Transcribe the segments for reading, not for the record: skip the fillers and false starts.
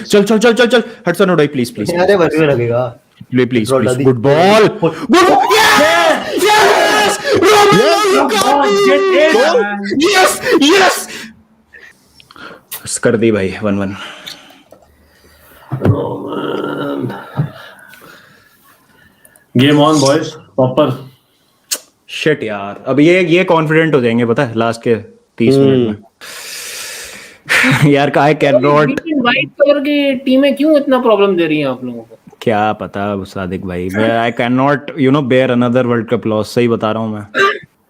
चल चल चल चल चल हटसन उड़ाई प्लीज प्लीज अरे वर्क में लगेगा please please good ball yes yes yes कर दी भाई 1-1 game on boys proper shit यार अब ये कॉन्फिडेंट हो जाएंगे पता है लास्ट के 30 मिनट में यार का आई कैन नॉट वाइट कलर की टीमें क्यों इतना प्रॉब्लम दे रही हैं आप लोगों को क्या पता सादिक भाई मैं I can not bear another world cup loss सही बता रहा हूं मैं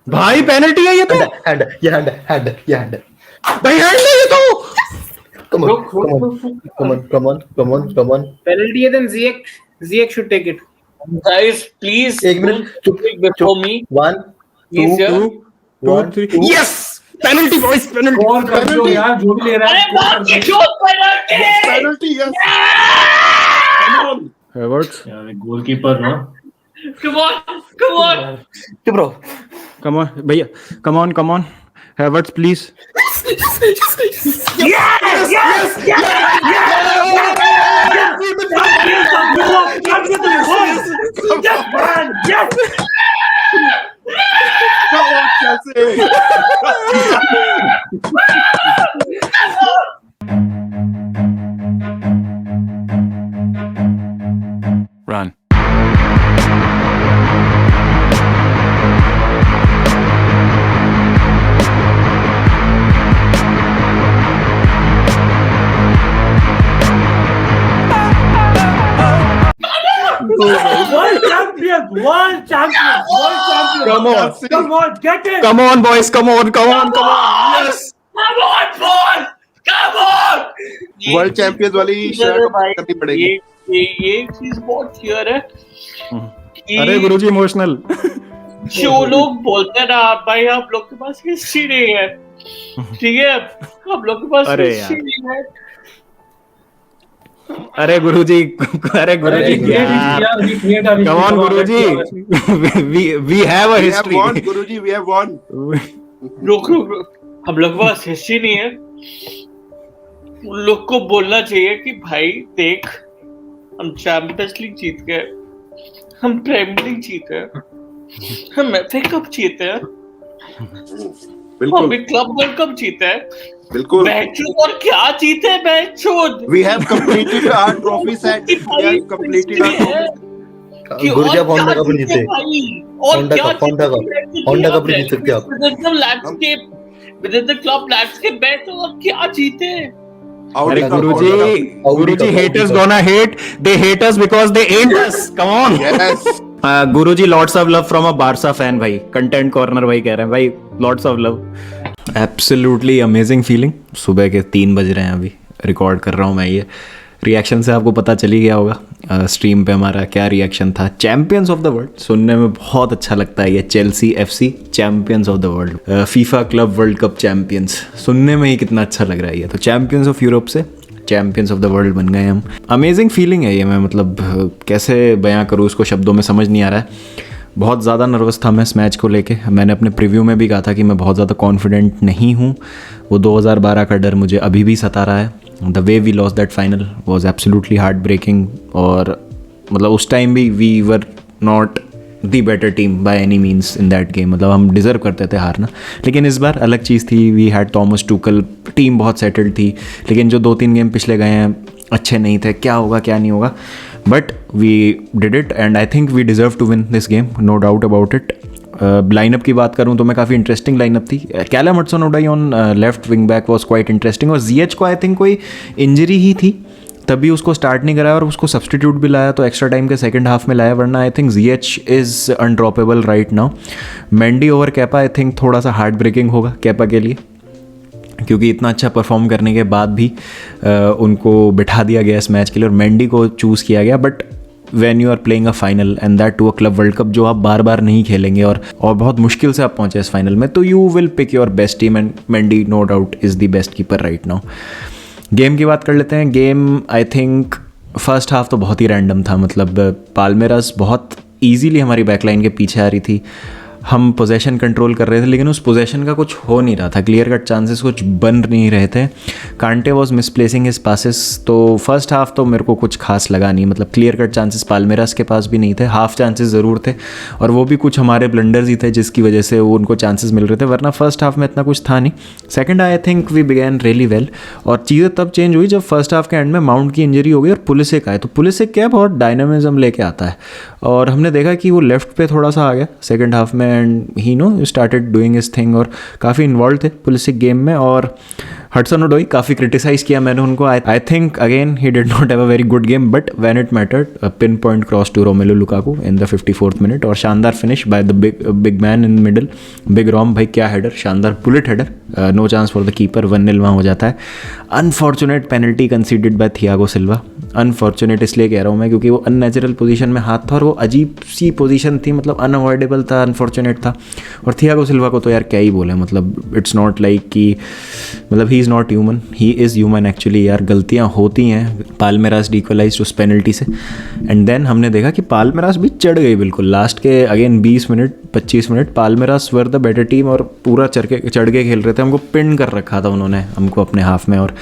भाई पेनल्टी है ये तो हैंड भाई हैंड है ये तो come on पेनल्टी है then Ziyech should take it Guys, please. एक मिनट चुप before me. 1 Please, 2 3 yes penalty boys penalty और कर दो यार जो भी ले रहा अरे है बाप रे शॉट पेनल्टी यस हेवर्ट्स यार गोलकीपर ना Come on. चुप रहो कम ऑन भैया come on Havertz please Run. World champion. Come on, get it. Come on, boys. Come on. Yes. Come on, boy. Come on. World champions वाली shirt करनी पड़ेगी ये चीज बहुत क्लियर है कि अरे गुरुजी इमोशनल जो लोग बोलते हैं ना भाई आप लोग के पास हिस्ट्री नहीं है ठीक है आप लोग के पास अरे हिस्ट्री नहीं है अरे गुरुजी Come on, Guruji we have a history. Guruji we have won रुक हम लोग के पास हिस्ट्री नहीं है उन लोग को बोलना चाहिए कि भाई देख हम चैंपियंस लीग जीत गए हम प्रीमियर लीग जीत गए हम एफए कप जीते हैं बिल्कुल हम क्लब वर्ल्ड कप जीते हैं बिल्कुल बैचूद और क्या जीते हैं बैचूद we have completed our trophy set we have completed our trophy गुरुजी आप होंडा कप नहीं जीते होंडा कप नहीं जीत सकते आप within the club landscape बैठ और क्या जीते अरे गुरुजी haters gonna hate they hate us because they ain't us come on yes Guruji lots of love from a Barca fan भाई content corner भाई कह रहे हैं भाई lots of love absolutely amazing feeling सुबह के 3 बज रहे हैं अभी रिकॉर्ड कर रहा हूँ मैं ये रिएक्शन से आपको पता चल ही गया होगा स्ट्रीम पे हमारा क्या रिएक्शन था चैंपियंस ऑफ द वर्ल्ड सुनने में बहुत अच्छा लगता है ये Chelsea FC champions of the world FIFA club world cup champions सुनने में ही कितना अच्छा लग रहा है ये तो चैंपियंस ऑफ यूरोप से चैंपियंस ऑफ द वर्ल्ड बन गए हम अमेजिंग फीलिंग है ये मैं मतलब कैसे बयां करूँ उसको शब्दों में समझ नहीं आ रहा है बहुत ज़्यादा नर्वस था मैं इस मैच को लेके मैंने अपने प्रीव्यू में भी कहा था कि मैं बहुत ज़्यादा कॉन्फिडेंट नहीं हूँ वो 2012 का डर मुझे अभी भी सता रहा है the way we lost that final was absolutely heart breaking और मतलब उस टाइम भी we were not the better team by any means in that game मतलब हम डिज़र्व करते थे हारना लेकिन इस बार अलग चीज़ थी we had Thomas Tuchel team बहुत सेटल्ड थी लेकिन जो 2-3 गेम पिछले गए हैं अच्छे नहीं थे क्या होगा क्या नहीं होगा but we did it and I think we deserve to win this game no doubt about it lineup की बात करूँ तो मैं काफ़ी इंटरेस्टिंग लाइनअप थी Callum Hudson Odoi on left wing back was quite interesting और Ziyech को आई थिंक कोई इंजरी ही थी तभी उसको स्टार्ट नहीं कराया और उसको सब्सटीट्यूट भी लाया तो एक्स्ट्रा टाइम के सेकंड हाफ में लाया वरना I think Ziyech is undroppable right now Mendy over Kepa I think थोड़ा सा हार्ट ब्रेकिंग होगा कैपा के लिए क्योंकि इतना अच्छा परफॉर्म करने के बाद भी उनको बिठा दिया गया इस मैच के लिए और मेंडी को चूज़ किया गया but when you are playing a final and that too a club world cup जो आप बार बार नहीं खेलेंगे और बहुत मुश्किल से आप पहुंचे इस फाइनल में तो you will pick your best team and Mendy no doubt is the best keeper right now game की बात कर लेते हैं game I think first half तो बहुत ही रैंडम था मतलब पाल्मेरास बहुत ईजीली हमारी बैकलाइन के पीछे आ रही थी हम पोजेशन कंट्रोल कर रहे थे, लेकिन उस पोजेशन का कुछ हो नहीं रहा था, क्लियर कट चांसेस कुछ बन नहीं रहे थे। कांटे वॉज मिसप्लेसिंग हिज पासेस। तो फर्स्ट हाफ तो मेरे को कुछ खास लगा नहीं, मतलब क्लियर कट चांसेस पाल्मेरास के पास भी नहीं थे, हाफ चांसेस ज़रूर थे और वो भी कुछ हमारे ब्लंडर्स ही थे जिसकी वजह से वो उनको चांसेस मिल रहे थे, वरना फर्स्ट हाफ में इतना कुछ था नहीं। Second I think we began really well, और चीज़ें तब चेंज हुई जब फर्स्ट हाफ के एंड में माउंट की इंजरी हो गई और पुलिसिक आए। तो पुलिसिक क्या बहुत डायनामिज्म लेके आता है, और हमने देखा कि वो लेफ्ट पे थोड़ा सा आ गया सेकंड हाफ में, and he started doing his thing, और काफ़ी इन्वॉल्व थे पुलिसिक गेम में। और हडसन ओडोई काफ़ी क्रिटिसाइज़ किया मैंने उनको। I think again he did not have a very good game, but when it mattered pinpoint cross to Romelu Lukaku in the 54th minute, और शानदार finish by the big man in middle, big Rom. भाई क्या header, शानदार bullet header, no chance for the keeper, 1-0 वहाँ हो जाता है। Unfortunate penalty conceded by Thiago Silva. Unfortunate इसलिए कह रहा हूँ मैं क्योंकि वो अननेचुरल पोजीशन में हाथ था और वो अजीब सी पोजीशन थी, मतलब अनअवॉइडेबल था, अनफॉर्चुनेट था। और थियागो सिल्वा को तो यार क्या ही बोले, मतलब इट्स नॉट लाइक कि मतलब he is not human, he is human actually. यार गलतियाँ होती हैं। पाल्मेरास डिक्वलाइज्ड उस पेनल्टी से, एंड देन हमने देखा कि पाल्मेरास भी चढ़ गई बिल्कुल लास्ट के again 20 minute 25 minute. Palmeiras were the better team और पूरा चढ़ के खेल रहे थे, हमको पिन कर रखा था उन्होंने हमको अपने हाफ में, और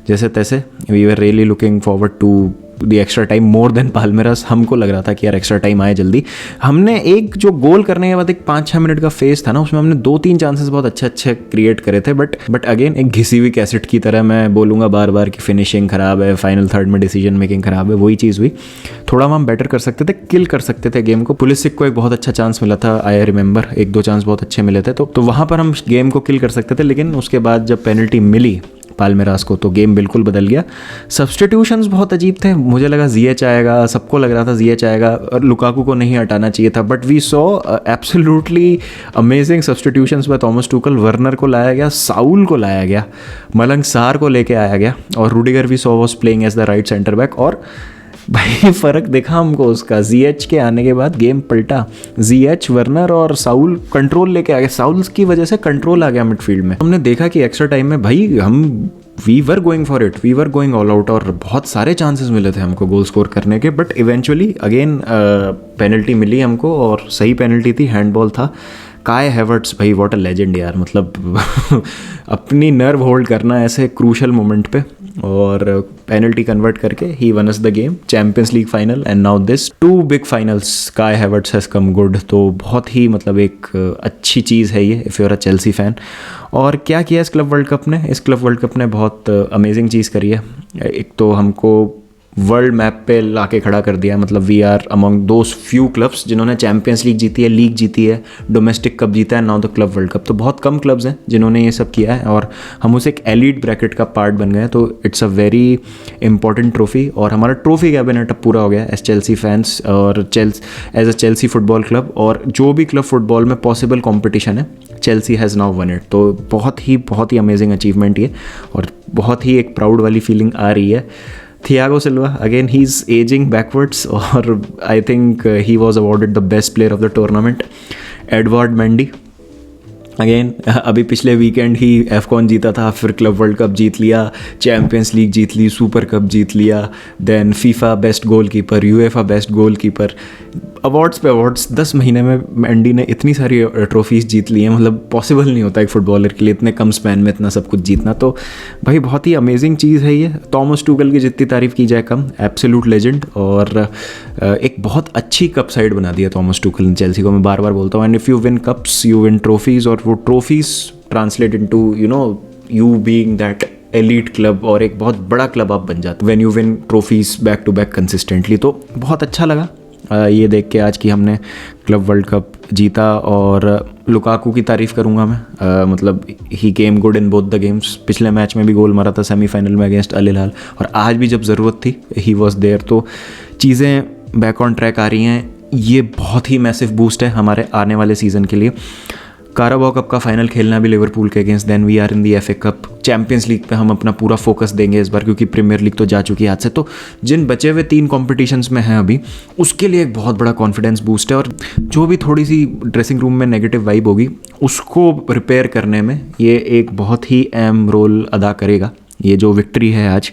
जैसे तैसे we were really looking forward to the extra time more than Palmeiras. हमको लग रहा था कि यार एक्स्ट्रा टाइम आए जल्दी। हमने एक जो गोल करने के बाद एक 5-6 मिनट का फेज था ना, उसमें हमने 2-3 चांसेस बहुत अच्छे क्रिएट करे थे, बट अगेन एक घिसी हुई कैसेट की तरह मैं बोलूँगा बार बार कि फिनिशिंग ख़राब है, फाइनल थर्ड में डिसीजन मेकिंग ख़राब है, वही चीज़ हुई। थोड़ा हम बेटर कर सकते थे, किल कर सकते थे गेम को। पुलिसिक को एक बहुत अच्छा चांस मिला था, आई रिमेंबर 1-2 चांस बहुत अच्छे मिले थे, तो वहाँ पर हम गेम को किल कर सकते थे। लेकिन उसके बाद जब पेनल्टी मिली पाल्मेरास को तो गेम बिल्कुल बदल गया। सब्स्टिट्यूशंस बहुत अजीब थे, मुझे लगा जीएच आएगा, सबको लग रहा था जीएच आएगा और लुकाकू को नहीं हटाना चाहिए था, but we saw absolutely amazing substitutions by Thomas Tuchel. Werner को लाया गया, साउल को लाया गया, मलंग सार को लेके आया गया, और Rudiger we saw was playing as the right centre back. और भाई फ़र्क देखा हमको उसका, जीएच के आने के बाद गेम पलटा। जीएच, वर्नर और साउल कंट्रोल लेके आ गए, साउल की वजह से कंट्रोल आ गया मिडफील्ड में। हमने देखा कि एक्स्ट्रा टाइम में भाई we were going for it, we were going all out, और बहुत सारे चांसेस मिले थे हमको गोल स्कोर करने के, बट इवेंचुअली अगेन पेनल्टी मिली हमको, और सही पेनल्टी थी, हैंडबॉल था। काय हैवर्ट्स भाई व्हाट अ लेजेंड यार, मतलब अपनी नर्व होल्ड करना ऐसे क्रूशल मोमेंट पे, और पेनल्टी कन्वर्ट करके ही won us the game, champions league final and now this 2 big finals. Kai Havertz has come good, तो बहुत ही मतलब एक अच्छी चीज़ है ये if you are a Chelsea fan. और क्या किया इस क्लब वर्ल्ड कप ने, इस क्लब वर्ल्ड कप ने बहुत अमेजिंग चीज़ करी है। एक तो हमको वर्ल्ड मैप पे लाके खड़ा कर दिया, मतलब we are among those few clubs जिन्होंने चैंपियंस लीग जीती है, लीग जीती है, डोमेस्टिक कप जीता है, now the club world cup. तो बहुत कम क्लब्स हैं जिन्होंने ये सब किया है, और हम उस एक एलीट ब्रैकेट का पार्ट बन गए। तो it's a very important trophy, और हमारा ट्रॉफी कैबिनेट अब पूरा हो गया एज चेल्सी फैंस और as a Chelsea football club, और जो भी क्लब फुटबॉल में पॉसिबल कॉम्पिटिशन है Chelsea has now won it. तो बहुत ही अमेजिंग अचीवमेंट ये, और बहुत ही एक प्राउड वाली फीलिंग आ रही है। Thiago Silva again he is ageing backwards, और I think he was awarded the best player of the tournament. Edward Mendy again अभी पिछले वीकेंड ही एफकॉन जीता था, फिर क्लब वर्ल्ड कप जीत लिया, चैम्पियंस लीग जीत ली, सुपर कप जीत लिया, then FIFA best goalkeeper, UEFA best goalkeeper, awards पे अवार्ड्स। 10 महीने में मेंडी ने इतनी सारी ट्रॉफीज़ जीत ली हैं, मतलब पॉसिबल नहीं होता एक फुटबॉलर के लिए इतने कम स्पैन में इतना सब कुछ जीतना। तो भाई बहुत ही अमेजिंग चीज़ है ये। थॉमस टुकल की जितनी तारीफ़ की जाए कम, एब्सोल्यूट लेजेंड, और एक बहुत अच्छी कप साइड बना दिया थॉमस टुकल ने चेल्सी को, मैं बार बार बोलता हूँ। And if you win cups you win trophies, और वो trophies translate into you being that elite club, और एक बहुत बड़ा क्लब आप बन जाते when you win trophies back to back consistently. तो बहुत अच्छा लगा ये देख के आज कि हमने क्लब वर्ल्ड कप जीता। और लुकाकू की तारीफ़ करूँगा मैं, मतलब he came good in both the games. पिछले मैच में भी गोल मारा था सेमीफाइनल में अगेंस्ट अल हिलाल, और आज भी जब ज़रूरत थी ही वॉज देयर। तो चीज़ें बैक ऑन ट्रैक आ रही हैं, ये बहुत ही मैसिव बूस्ट है हमारे आने वाले सीज़न के लिए। काराबाओ कप का फाइनल खेलना भी लिवरपूल के against, then we are in the FA cup. Champions league पे हम अपना पूरा फोकस देंगे इस बार, क्योंकि प्रीमियर लीग तो जा चुकी है आज से। तो जिन बचे हुए 3 कॉम्पिटिशन्स में हैं अभी, उसके लिए एक बहुत बड़ा कॉन्फिडेंस बूस्ट है, और जो भी थोड़ी सी ड्रेसिंग रूम में नेगेटिव वाइब होगी उसको रिपेयर करने में ये एक बहुत ही अहम रोल अदा करेगा, ये जो विक्ट्री है आज।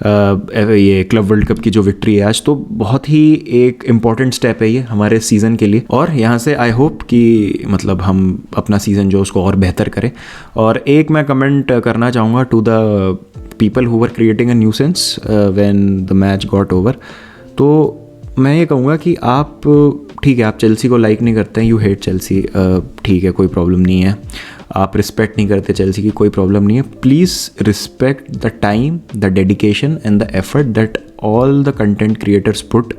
ये क्लब वर्ल्ड कप की जो विक्ट्री है आज, तो बहुत ही एक इम्पॉर्टेंट स्टेप है ये हमारे सीज़न के लिए। और यहाँ से आई होप कि मतलब हम अपना सीज़न जो उसको और बेहतर करें। और एक मैं कमेंट करना चाहूँगा to the people who were creating a nuisance when the match got over. तो मैं ये कहूँगा कि आप ठीक है, आप चेल्सी को लाइक नहीं करते हैं, यू हेट चेल्सी, ठीक है, कोई प्रॉब्लम नहीं है। आप रिस्पेक्ट नहीं करते चेल्सी की, कोई प्रॉब्लम नहीं है। Please respect the time, the dedication and the effort that all the content creators put.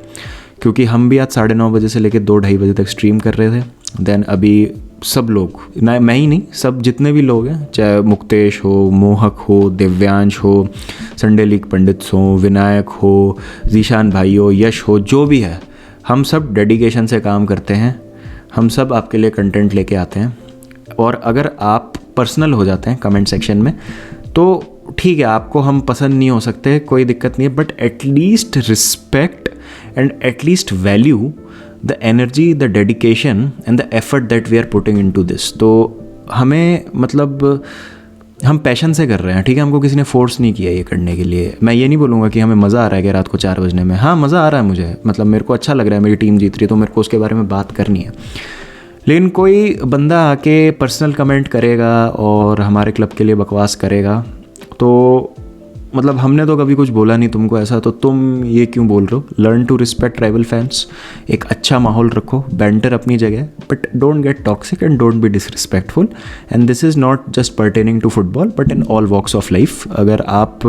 क्योंकि हम भी आज 9:30 बजे से लेकर 2-2:30 बजे तक स्ट्रीम कर रहे थे। देन अभी सब लोग, ना मैं ही नहीं, सब जितने भी लोग हैं, चाहे मुक्तेश हो, मोहक हो, दिव्यांश हो, संडे लीग पंडित हो, विनायक हो, जीशान भाई हो, यश हो, जो भी है, हम सब डेडिकेशन से काम करते हैं। हम सब आपके लिए कंटेंट लेके आते हैं। और अगर आप पर्सनल हो जाते हैं कमेंट सेक्शन में तो ठीक है, आपको हम पसंद नहीं हो सकते, कोई दिक्कत नहीं है, but at least respect and at least value the energy, the dedication and the effort that we are putting into this. तो हमें मतलब हम पैशन से कर रहे हैं, ठीक है, हमको किसी ने फोर्स नहीं किया ये करने के लिए। मैं ये नहीं बोलूँगा कि हमें मज़ा आ रहा है कि रात को 4 बजने में, हाँ मज़ा आ रहा है मुझे, मतलब मेरे को अच्छा लग रहा है, मेरी टीम जीत रही है तो मेरे को उसके बारे में बात करनी है। लेकिन कोई बंदा आके पर्सनल कमेंट करेगा और हमारे क्लब के लिए बकवास करेगा तो मतलब हमने तो कभी कुछ बोला नहीं तुमको ऐसा, तो तुम ये क्यों बोल रहे हो? Learn to respect rival fans, एक अच्छा माहौल रखो, बैंटर अपनी जगह, but don't get toxic and don't be disrespectful. And this is not just pertaining to football but in all walks of life. अगर आप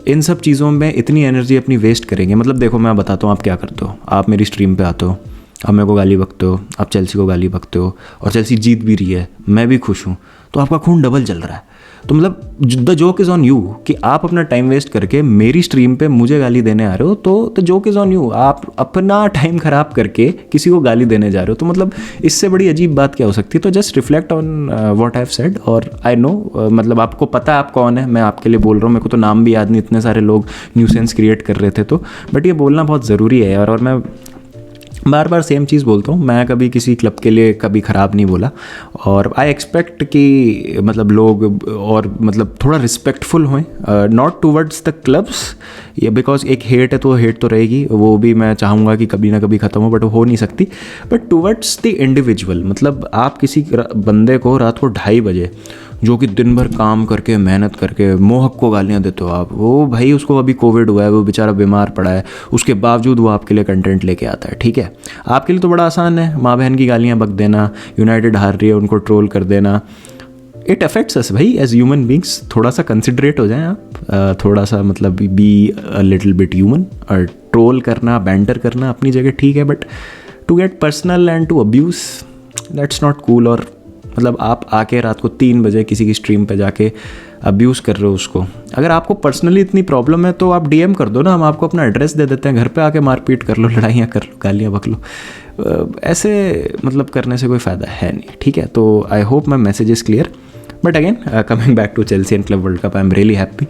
इन सब चीज़ों में इतनी एनर्जी अपनी वेस्ट करेंगे, मतलब देखो मैं बताता हूँ आप क्या करते हो। आप मेरी स्ट्रीम पे आते हो, आप मेरे को गाली बकते हो, आप चेल्सी को गाली बकते हो, और चेल्सी जीत भी रही है, मैं भी खुश हूँ, तो आपका खून डबल चल रहा है। तो मतलब the joke is on you कि आप अपना टाइम वेस्ट करके मेरी स्ट्रीम पे मुझे गाली देने आ रहे हो, तो the joke is on you. आप अपना टाइम ख़राब करके किसी को गाली देने जा रहे हो, तो मतलब इससे बड़ी अजीब बात क्या हो सकती है? तो just reflect on what I have said. और आई नो मतलब आपको पता है आप कौन है, मैं आपके लिए बोल रहा हूँ, मेरे को तो नाम भी याद नहीं, इतने सारे लोग न्यूसेंस क्रिएट कर रहे थे, तो बट ये बोलना बहुत ज़रूरी है यार। और मैं बार बार सेम चीज़ बोलता हूँ, मैं कभी किसी क्लब के लिए कभी ख़राब नहीं बोला। और आई एक्सपेक्ट कि मतलब लोग और मतलब थोड़ा रिस्पेक्टफुल हों, नॉट टूवर्ड्स द क्लब्स, ये बिकॉज एक हेट है तो हेट तो रहेगी, वो भी मैं चाहूँगा कि कभी ना कभी ख़त्म हो, बट वो हो नहीं सकती। बट टूवर्ड्स द इंडिविजुअल, मतलब आप किसी बंदे को रात को 2:30 बजे जो कि दिन भर काम करके मेहनत करके मोहक को गालियाँ देते हो आप, वो भाई उसको अभी कोविड हुआ है, वो बेचारा बीमार पड़ा है, उसके बावजूद वो आपके लिए कंटेंट लेके आता है, ठीक है। आपके लिए तो बड़ा आसान है माँ बहन की गालियाँ बक देना, यूनाइटेड हार रही है उनको ट्रोल कर देना। इट अफेक्ट्स अस भाई एज ह्यूमन बींग्स। थोड़ा सा कंसिडरेट हो जाएं आप, थोड़ा सा मतलब be a little bit human. और ट्रोल करना, बैंटर करना अपनी जगह ठीक है, but to get personal and to abuse, that's not cool. और मतलब आप आके रात को 3 बजे किसी की स्ट्रीम पे जाके अब्यूज़ कर रहे हो उसको। अगर आपको पर्सनली इतनी प्रॉब्लम है तो आप DM कर दो ना, हम आपको अपना एड्रेस दे देते हैं, घर पे आके मारपीट कर लो, लड़ाइयाँ कर लो, गालियाँ बक लो। ऐसे मतलब करने से कोई फ़ायदा है नहीं, ठीक है। तो I hope my message is clear. But again coming back to Chelsea and club world cup, I am really happy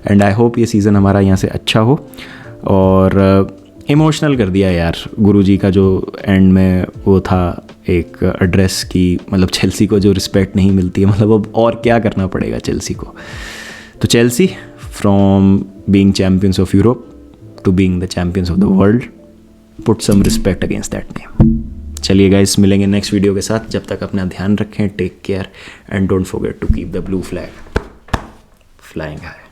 and I hope ये सीज़न हमारा यहाँ से अच्छा हो। और इमोशनल कर दिया यार गुरुजी का जो एंड में वो था एक एड्रेस की, मतलब चेल्सी को जो रिस्पेक्ट नहीं मिलती है, मतलब अब और क्या करना पड़ेगा चेल्सी को। तो Chelsea from being champions of Europe to being the champions of the world, put some respect against that name. चलिए गाइस, मिलेंगे नेक्स्ट वीडियो के साथ। जब तक अपना ध्यान रखें, take care and don't forget to keep the blue flag flying high.